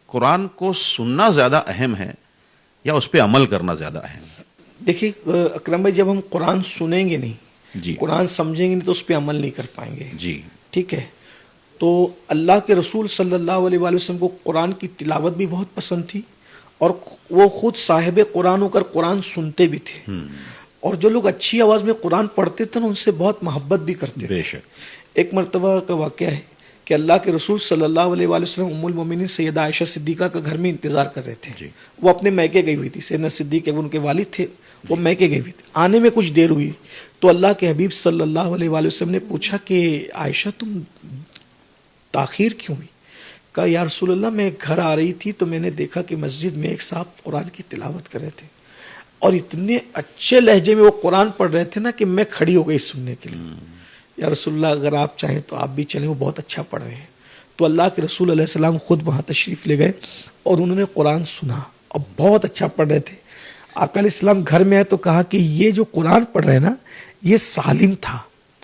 قرآن کو سننا زیادہ اہم ہے یا اس پہ عمل کرنا زیادہ اہم ہے؟ دیکھیے اکرم بھائی، جب ہم قرآن سنیں گے نہیں، جی قرآن سمجھیں گے نہیں تو اس پہ عمل نہیں کر پائیں گے. جی ٹھیک ہے. تو اللہ کے رسول صلی اللہ علیہ وآلہ وسلم کو قرآن کی تلاوت بھی بہت پسند تھی، اور وہ خود صاحب قرآن ہو کر قرآن سنتے بھی تھے. اور جو لوگ اچھی آواز میں قرآن پڑھتے تھے نا، ان سے بہت محبت بھی کرتے تھے. بے شک. ایک مرتبہ کا واقعہ ہے کہ اللہ کے رسول صلی اللہ علیہ وآلہ وسلم ام المومنین سیدہ عائشہ صدیقہ کا گھر میں انتظار کر رہے تھے. جی. وہ اپنے میکے گئی ہوئی تھی. سیدنا صدیق ان کے والد تھے، وہ میکے گئی ہوئی تھی. آنے میں کچھ دیر ہوئی تو اللہ کے حبیب صلی اللہ علیہ وآلہ وسلم نے پوچھا کہ عائشہ تم تاخیر کیوں ہوئی؟ کہا یا رسول اللہ، میں گھر آ رہی تھی تو میں نے دیکھا کہ مسجد میں ایک صاحب قرآن کی تلاوت کر رہے تھے، اور اتنے اچھے لہجے میں وہ قرآن پڑھ رہے تھے نا کہ میں کھڑی ہو گئی سننے کے لیے. یا رسول اللہ، اگر آپ چاہیں تو آپ بھی چلیں، وہ بہت اچھا پڑھ رہے ہیں. تو اللہ کے رسول علیہ السلام خود وہاں تشریف لے گئے اور انہوں نے قرآن سنا اور بہت اچھا پڑھ رہے تھے. آقا علیہ السلام گھر میں آئے تو کہا کہ یہ جو قرآن پڑھ رہے ہیں نا، یہ سالم تھا.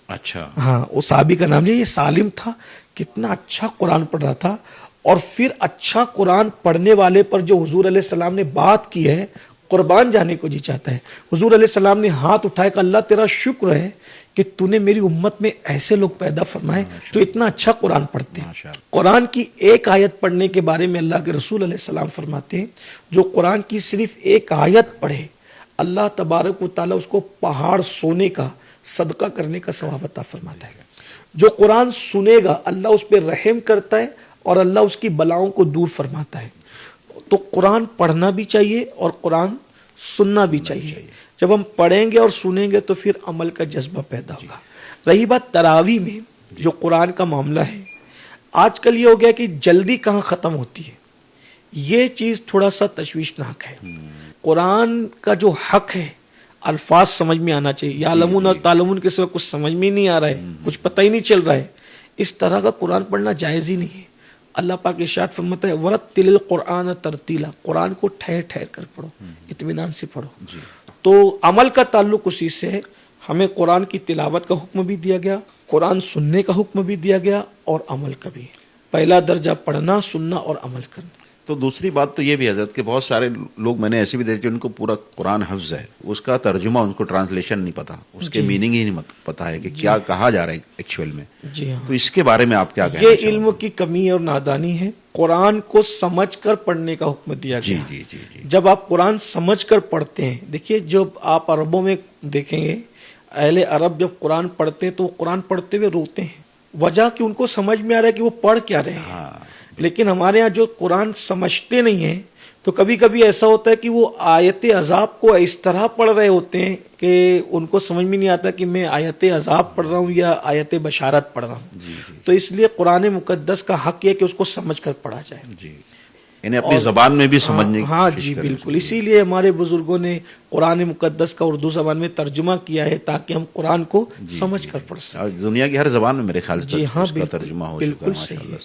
اچھا. ہاں، وہ صحابی کا نام لیا، یہ سالم تھا. کتنا اچھا قرآن پڑھ رہا تھا. اور پھر اچھا قرآن پڑھنے والے پر جو حضور علیہ السلام نے بات کی ہے، قربان جانے کو جی چاہتا ہے. حضور علیہ السلام نے ہاتھ اٹھائے کہ اللہ تیرا شکر ہے کہ تو نے میری امت میں ایسے لوگ پیدا فرمائے جو اتنا اچھا قرآن پڑھتے ہیں. قرآن کی ایک آیت پڑھنے کے بارے میں اللہ کے رسول علیہ السلام فرماتے ہیں، جو قرآن کی صرف ایک آیت پڑھے، اللہ تبارک و تعالیٰ اس کو پہاڑ سونے کا صدقہ کرنے کا ثواب عطا فرماتا ہے. جو قرآن سنے گا اللہ اس پہ رحم کرتا ہے اور اللہ اس کی بلاؤں کو دور فرماتا ہے. تو قرآن پڑھنا بھی چاہیے اور قرآن سننا بھی چاہیے. جب ہم پڑھیں گے اور سنیں گے تو پھر عمل کا جذبہ پیدا ہوگا. رہی بات تراویح میں جو قرآن کا معاملہ ہے، آج کل یہ ہو گیا کہ جلدی کہاں ختم ہوتی ہے، یہ چیز تھوڑا سا تشویشناک ہے. قرآن کا جو حق ہے، الفاظ سمجھ میں آنا چاہیے. یعلمون اور تعلمون کے سوا کچھ سمجھ میں نہیں آ رہا ہے، کچھ پتہ ہی نہیں چل رہا ہے، اس طرح کا قرآن پڑھنا جائز ہی نہیں ہے. اللہ پاک ارشاد فرماتا ہے وَرَتِّلِ الْقُرْآنَ تَرْتِیلًا، قرآن کو ٹھہر ٹھہر کر پڑھو، اطمینان سے پڑھو. تو عمل کا تعلق اسی سے ہے. ہمیں قرآن کی تلاوت کا حکم بھی دیا گیا، قرآن سننے کا حکم بھی دیا گیا، اور عمل کا بھی. پہلا درجہ پڑھنا، سننا اور عمل کرنا. تو دوسری بات تو یہ بھی حضرت کہ بہت سارے لوگ میں نے ایسے بھی دیکھے جن کو پورا قرآن حفظ ہے، اس کا ترجمہ، ان کو ٹرانسلیشن نہیں پتا، اس کے میننگ ہی نہیں پتا ہے کہ کیا کہا جا رہا ہے ایکچوئل میں. جی ہاں، تو اس کے بارے میں آپ کیا کہنا یہ علم کی کمی اور نادانی ہے. قرآن کو سمجھ کر پڑھنے کا حکم دیا گیا. جی جی جی. جب آپ قرآن سمجھ کر پڑھتے ہیں، دیکھیے جب آپ عربوں میں دیکھیں گے، اہل عرب جب قرآن پڑھتے ہیں تو قرآن پڑھتے ہوئے روتے ہیں. وجہ کہ ان کو سمجھ میں آ رہا ہے کہ وہ پڑھ کیا رہے ہیں. لیکن ہمارے ہاں جو قرآن سمجھتے نہیں ہیں، تو کبھی کبھی ایسا ہوتا ہے کہ وہ آیت عذاب کو اس طرح پڑھ رہے ہوتے ہیں کہ ان کو سمجھ میں نہیں آتا کہ میں آیت عذاب پڑھ رہا ہوں یا آیت بشارت پڑھ رہا ہوں. تو اس لیے قرآن مقدس کا حق یہ کہ اس کو سمجھ کر پڑھا جائے. انہیں اپنی زبان میں بھی سمجھنے کی ہاں جی بالکل. اسی لیے ہمارے بزرگوں نے قرآن مقدس کا اردو زبان میں ترجمہ کیا ہے تاکہ ہم قرآن کو سمجھ کر پڑھ سکیں. دنیا کی ہر زبان میں میرے خیال سے جی ہاں اس کا ترجمہ ہو چکا ہے. بالکل صحیح ہے.